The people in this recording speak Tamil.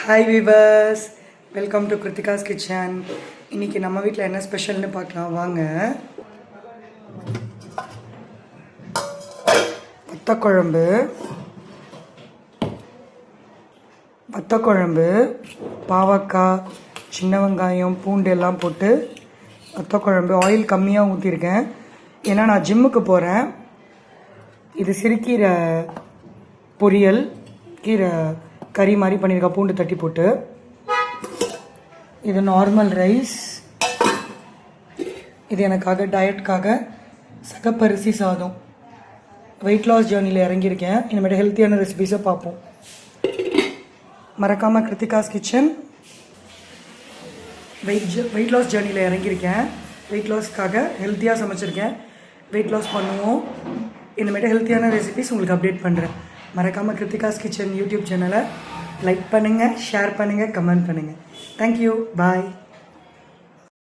Hi viewers, welcome to Kiruthika's kitchen. இன்றைக்கி நம்ம வீட்டில் என்ன ஸ்பெஷல்னு பார்க்கலாம் வாங்க. வத்தக்குழம்பு, பாவக்காய், சின்ன வெங்காயம், பூண்டு எல்லாம் போட்டு வத்தக்குழம்பு. ஆயில் கம்மியாக ஊற்றிருக்கேன் ஏன்னா நான் ஜிம்முக்கு போகிறேன். இது சிறுக்கீரை பொரியல், கீரை கறி மாதிரி பண்ணியிருக்கேன் பூண்டு தட்டி போட்டு. இது நார்மல் ரைஸ். இது எனக்காக டயட்காக சகப்பரிசி சாதம். வெயிட் லாஸ் ஜேர்னியில் இறங்கியிருக்கேன். இனிமேட்டு ஹெல்த்தியான ரெசிபீஸை பார்ப்போம். மறக்காமல் கிருத்திகாஸ் கிச்சன் வெயிட் லாஸ் ஜேர்னியில் இறங்கியிருக்கேன். வெயிட் லாஸ்க்காக ஹெல்த்தியாக சமைச்சிருக்கேன். வெயிட் லாஸ் பண்ணுவோம். இனிமேட்டு ஹெல்த்தியான ரெசிபீஸ் உங்களுக்கு அப்டேட் பண்ணுறேன். மறக்காமல் கிருத்திகாஸ் கிச்சன் யூடியூப் சேனலை லைக் பண்ணுங்கள், ஷேர் பண்ணுங்கள், கமெண்ட் பண்ணுங்கள். தேங்க்யூ, பாய்.